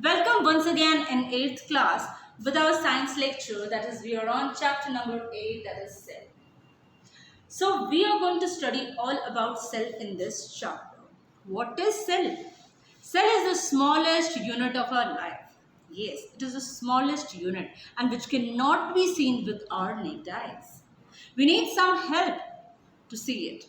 Welcome once again in 8th class with our science lecture, that is we are on chapter number 8, that is cell. So we are going to study all about cell in this chapter. What is cell? Cell is the smallest unit of our life. Yes, it is the smallest unit and which cannot be seen with our naked eyes. We need some help to see it.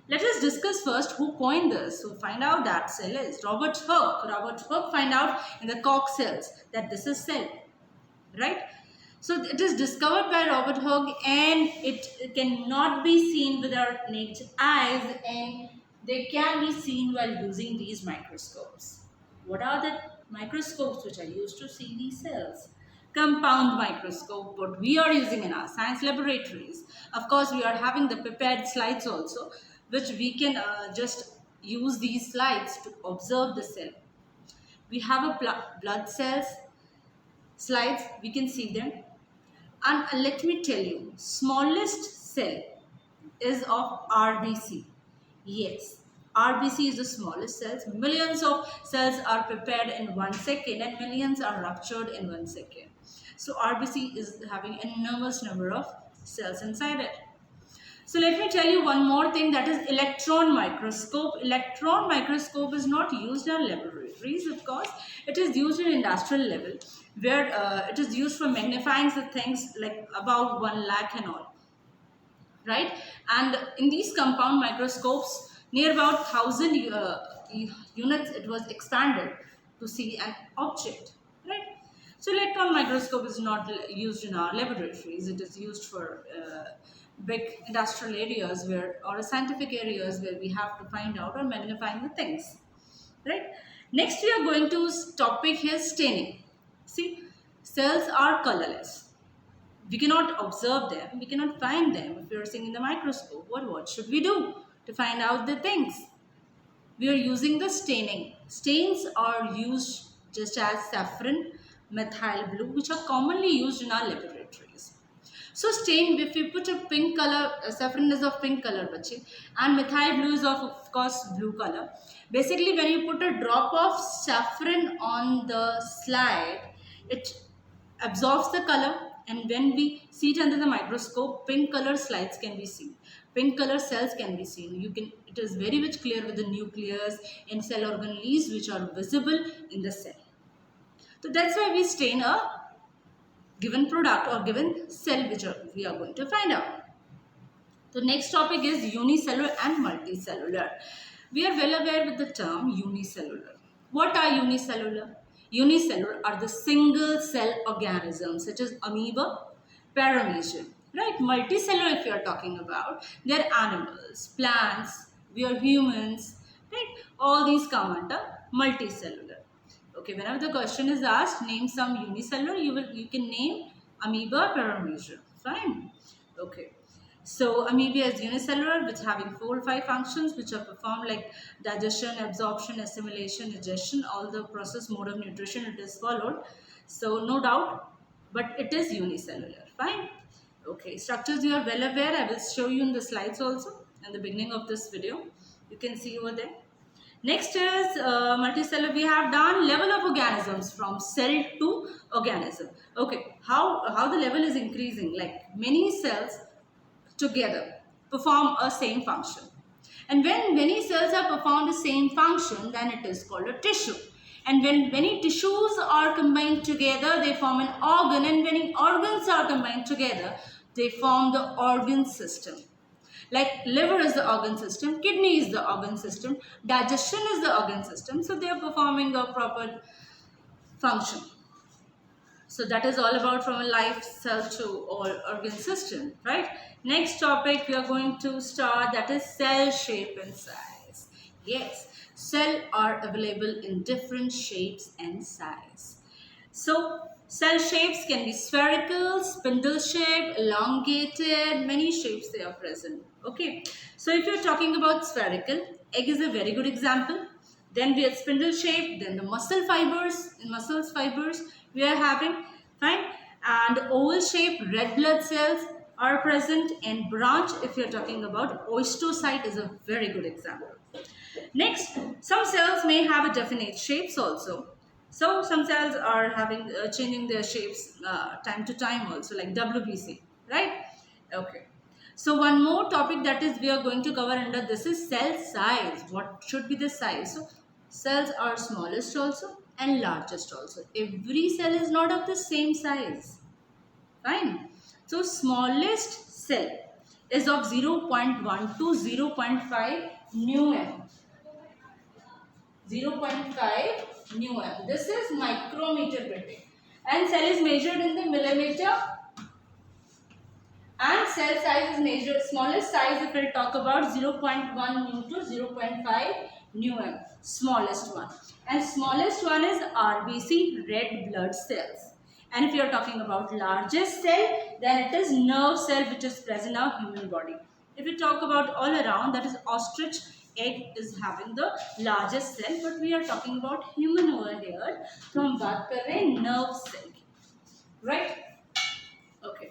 Let us discuss first who coined this. So find out that cell is Robert Hooke. Robert Hooke find out in the Koch cells that this is cell, right? So it is discovered by Robert Hooke and it cannot be seen with our naked eyes and they can be seen while using these microscopes. What are the microscopes which are used to see these cells? Compound microscope, what we are using in our science laboratories. Of course, we are having the prepared slides also, which we can just use these slides to observe the cell. We have a blood cells slides, we can see them. And let me tell you, smallest cell is of RBC. Yes, RBC is the smallest cells. Millions of cells are prepared in 1 second and millions are ruptured in 1 second. So RBC is having an enormous number of cells inside it. So let me tell you one more thing, that is electron microscope. Electron microscope is not used in laboratories, of course. It is used in industrial level where it is used for magnifying the things like about 1 lakh and all. Right? And in these compound microscopes, near about 1000 units it was expanded to see an object. Right? So electron microscope is not used in our laboratories. It is used for big industrial areas where, or scientific areas where we have to find out or magnifying the things. Right? Next we are going to topic here staining. See, cells are colorless. We cannot observe them, we cannot find them if we are seeing in the microscope. What should we do to find out the things? We are using the staining. Stains are used just as saffron, methyl blue, which are commonly used in our laboratories. So stain, if we put a pink color, saffron is of pink color, and methyl blue is of course blue color. Basically, when you put a drop of saffron on the slide, it absorbs the color, and when we see it under the microscope, pink color slides can be seen. Pink color cells can be seen. It is very much clear with the nucleus and cell organelles which are visible in the cell. So that's why we stain a given product or given cell which we are going to find out. The next topic is unicellular and multicellular. We are well aware with the term unicellular. What are unicellular? Unicellular are the single cell organisms such as amoeba, paramecia. Right? Multicellular, if you are talking about, they are animals, plants, we are humans. Right? All these come under multicellular. Okay, whenever the question is asked, name some unicellular, you can name amoeba, paramecia. Fine. Okay. So amoeba is unicellular, which having 4 or 5 functions which are performed like digestion, absorption, assimilation, digestion, all the process mode of nutrition it is followed. So no doubt, but it is unicellular. Fine. Okay, structures you are well aware. I will show you in the slides also in the beginning of this video. You can see over there. Next is multicellular. We have done level of organisms from cell to organism. Okay, how the level is increasing, like many cells together perform a same function. And when many cells have performed the same function, then it is called a tissue. And when many tissues are combined together, they form an organ. And when organs are combined together, they form the organ system. Like liver is the organ system, kidney is the organ system, digestion is the organ system. So they are performing a proper function. So that is all about from a life cell to all organ system, right? Next topic we are going to start, that is cell shape and size. Yes, cells are available in different shapes and size. So cell shapes can be spherical, spindle shape, elongated, many shapes they are present. Okay, so if you're talking about spherical, egg is a very good example. Then we have spindle shape, then the muscle fibers. In muscle fibers we are having, fine, and oval shape, red blood cells are present, and branch, if you're talking about osteocyte, is a very good example. Next, some cells may have a definite shapes also. So some cells are having changing their shapes time to time also, like WBC, right? Okay. So one more topic that is we are going to cover under this is cell size. What should be the size? So cells are smallest also and largest also. Every cell is not of the same size. Fine. So smallest cell is of 0.1 to 0.5 μm. 0.5 μm. This is micrometer per day. And cell is measured in the millimeter. And cell size is measured, smallest size if we'll talk about 0.1 mu to 0.5 μm, smallest one. And smallest one is RBC, red blood cells. And if you are talking about largest cell, then it is nerve cell which is present in our human body. If we talk about all around, that is ostrich egg is having the largest cell, but we are talking about human over here. So हम बात कर रहे हैं nerve cell, right? Okay.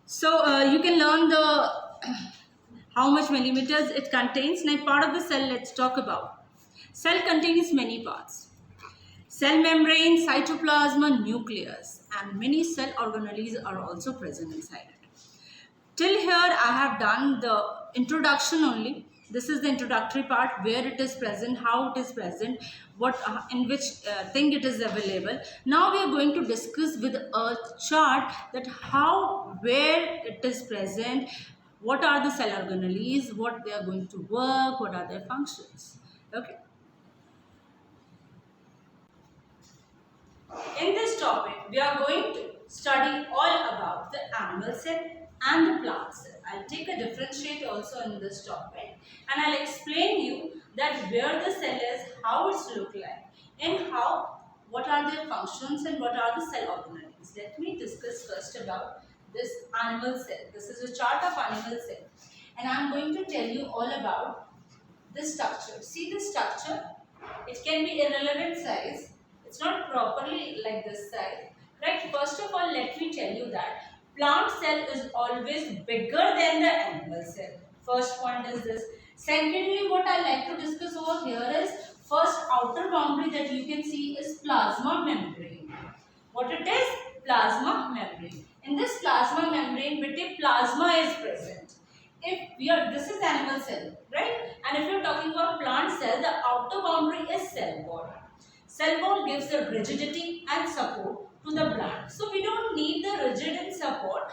So you can learn the how much millimeters it contains. Now part of the cell, let's talk about. Cell contains many parts. Cell membrane, cytoplasma, nucleus, and many cell organelles are also present inside it. Till here I have done the introduction only. This is the introductory part, where it is present, how it is present, what in which thing it is available. Now we are going to discuss with a chart that how, where it is present, what are the cell organelles, what they are going to work, what are their functions. Okay. In this topic, we are going to study all about the animal cell and the plant cell. I'll take a differentiate also in this topic, and I'll explain you that where the cell is, how it's look like, and how, what are their functions and what are the cell organelles. Let me discuss first about this animal cell. This is a chart of animal cell, and I'm going to tell you all about this structure. See this structure? It can be irrelevant size. It's not properly like this size, right? First of all, let me tell you that plant cell is always bigger than the animal cell. First point is this. Secondly, what I like to discuss over here is first outer boundary that you can see is plasma membrane. What it is? Plasma membrane. In this plasma membrane, plasma is present. If we are, this is animal cell, right? And if you are talking about plant cell, the outer boundary is cell wall. Cell wall gives the rigidity and support to the plant. So we don't need the rigid and support,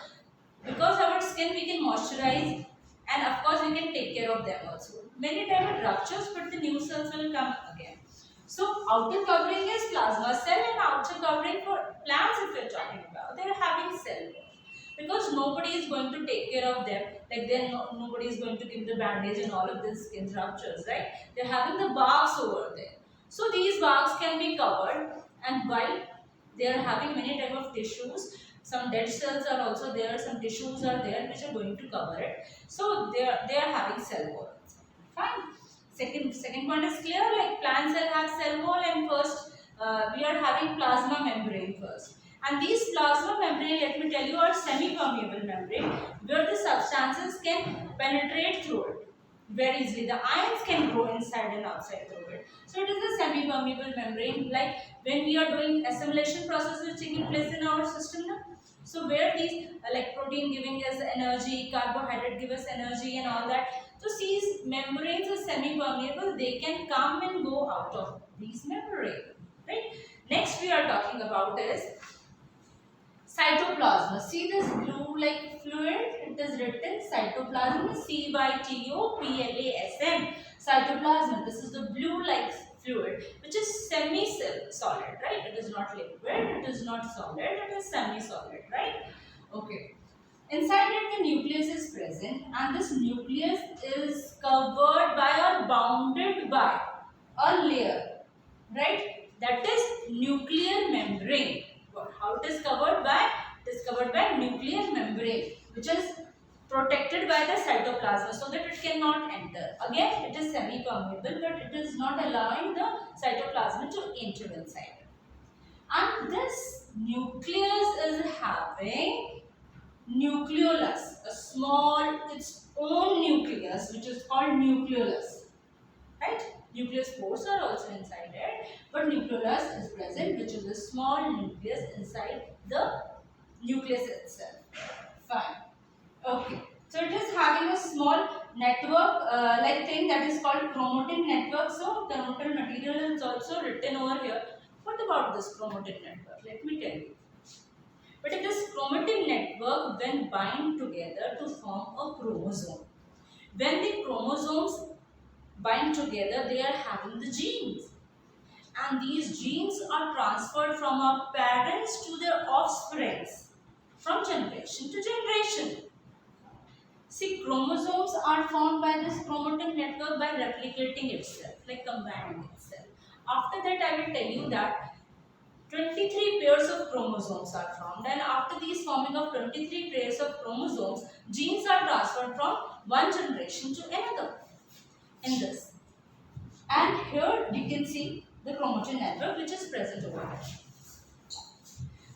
because our skin we can moisturize, and of course we can take care of them also. Many times it ruptures, but the new cells will come again. So outer covering is plasma cell, and outer covering for plants if we are talking about, they are having cell wall. Because nobody is going to take care of them, like then nobody is going to give the bandage and all of this skin ruptures, right? They are having the barks over there. So these barks can be covered, and while they are having many type of tissues, some dead cells are also there, some tissues are there which are going to cover it. So they are having cell wall. Fine. Second point is clear, like plant cell have cell wall, and first we are having plasma membrane first. And these plasma membrane, let me tell you, are semi-permeable membrane where the substances can penetrate through it very easily. The ions can grow inside and outside through it. So it is a semi-permeable membrane, like when we are doing assimilation process is taking place in our system now. So where these like protein giving us energy, carbohydrate give us energy and all that. So these membranes are semi-permeable, they can come and go out of these membranes, right? Next we are talking about is cytoplasma. See this blue like fluid? It is written cytoplasm, CYTOPLASM. Cytoplasma. This is the blue like fluid which is semi-solid, right? It is not liquid, it is not solid, it is semi-solid, right? Okay. Inside it the nucleus is present, and this nucleus is covered by or bounded by a layer, right? That is nuclear membrane. How it is covered by? It is covered by nuclear membrane, which is protected by the cytoplasma so that it cannot enter. Again, it is semi-permeable, but it is not allowing the cytoplasma to enter inside. And this nucleus is having nucleolus, a small, its own nucleus, which is called nucleolus, right? Nucleus pores are also inside it, but nucleolus is present, which is a small nucleus inside the nucleus itself. Fine. Okay. So it is having a small network like thing that is called chromatin network. So chromatin material is also written over here. What about this chromatin network? Let me tell you. But it is chromatin network when bind together to form a chromosome. When the chromosomes bind together, they are having the genes. And these genes are transferred from our parents to their offsprings from generation to generation. See, chromosomes are formed by this chromatin network by replicating itself, like combining itself. After that, I will tell you that 23 pairs of chromosomes are formed, and after these forming of 23 pairs of chromosomes, genes are transferred from one generation to another in this. And here you can see the chromatin network which is present over here.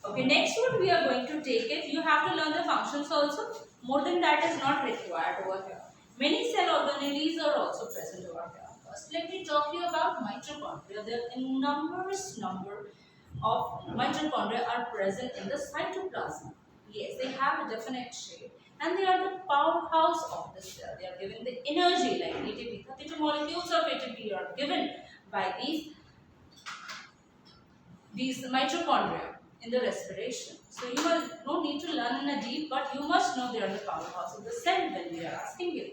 Okay, next what we are going to take it, you have to learn the functions also. More than that is not required over here. Many cell organelles are also present over here. First, let me talk to you about mitochondria. There are a numerous number of mitochondria are present in the cytoplasma. Yes, they have a definite shape and they are the powerhouse of the cell. They are giving the energy like ATP. 32 molecules of ATP are given by these mitochondria in the respiration. So you must no need to learn in a deep, but you must know they are the powerhouse of the cell when we are asking you.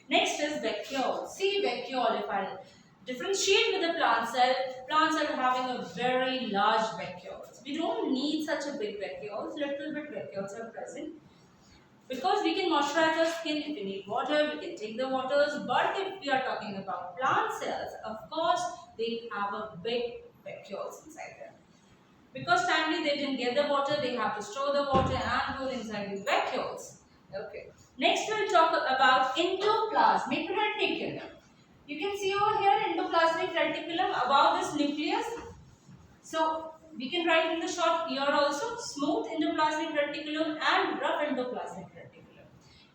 Next is vacuole. See vacuole, if I differentiate with the plant cell having a very large vacuoles. We don't need such a big vacuoles, little bit vacuoles are present. Because we can moisturize our skin, if we need water, we can take the waters. But if we are talking about plant cells, of course, they have a big vacuoles inside them. Because timely they didn't get the water, they have to store the water and go inside the vacuoles. Okay. Next we'll talk about endoplasmic reticulum. You can see over here endoplasmic reticulum above this nucleus. So we can write in the short here also smooth endoplasmic reticulum and rough endoplasmic reticulum.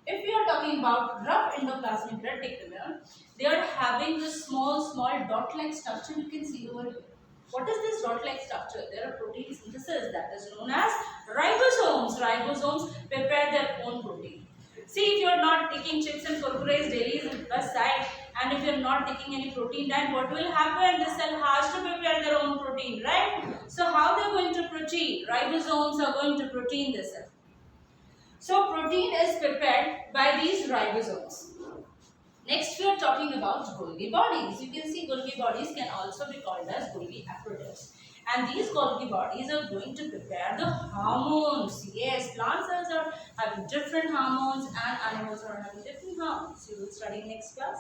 If we are talking about rough endoplasmic reticulum, they are having this small dot-like structure you can see over here. What is this dot-like structure? There are protein synthesis that is known as ribosomes. Ribosomes prepare their own protein. See, if you are not taking chips and kurkures daily in the side, and if you are not taking any protein diet, what will happen? The cell has to prepare their own protein, right? So how they are going to protein? Ribosomes are going to protein the cell. So protein is prepared by these ribosomes. Next we are talking about Golgi bodies. You can see Golgi bodies can also be called as Golgi apparatus. And these Golgi bodies are going to prepare the hormones. Yes, plant cells are having different hormones and animals are having different hormones. You will study next class.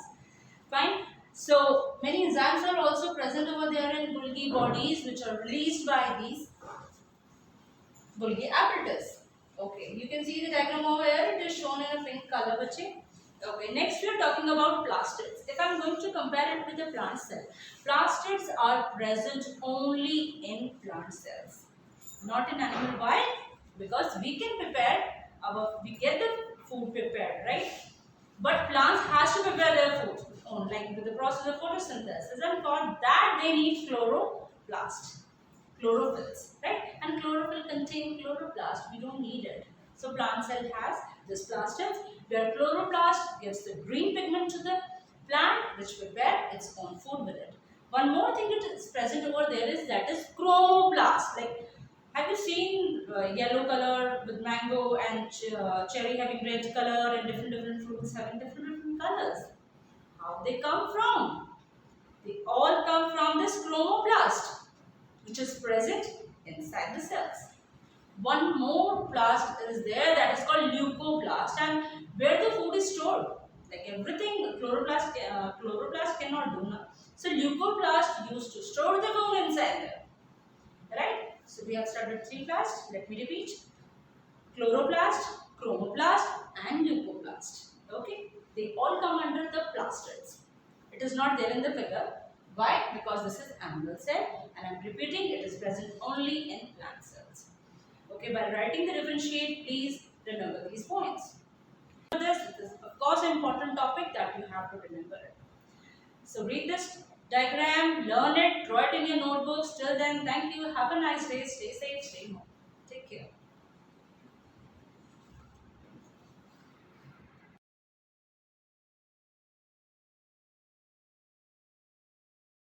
Fine. So many enzymes are also present over there in Golgi bodies which are released by these Golgi apparatus. Okay, you can see the diagram over here. It is shown in a pink color. Okay, next we are talking about plastids. If I am going to compare it with a plant cell, plastids are present only in plant cells, not in animal. Why? Because we can prepare we get the food prepared, right? But plants has to prepare their food like with the process of photosynthesis, and for that they need chloroplast, chlorophylls, right? And chlorophyll contain chloroplast. We don't need it. So plant cell has this plastids where chloroplast gives the green pigment to the plant which prepare its own food with it. One more thing that is present over there is that is chromoplast. Like, have you seen yellow color with mango and cherry having red color and different fruits having different colors? How they come from? They all come from this chromoplast which is present inside the cells. One more plast is there that is called leucoplast, and where the food is stored. Like everything, chloroplast cannot do now. So leucoplast used to store the food inside there. Right? So we have started three plasts. Let me repeat. Chloroplast, chromoplast and leucoplast. Okay? They all come under the plastids. It is not there in the figure. Why? Because this is animal cell and I am repeating it is present only in plant cells. Okay, by writing the differentiate, please remember these points. This is of course an important topic that you have to remember it. So read this diagram, learn it, draw it in your notebooks. Till then, thank you. Have a nice day. Stay safe, stay home.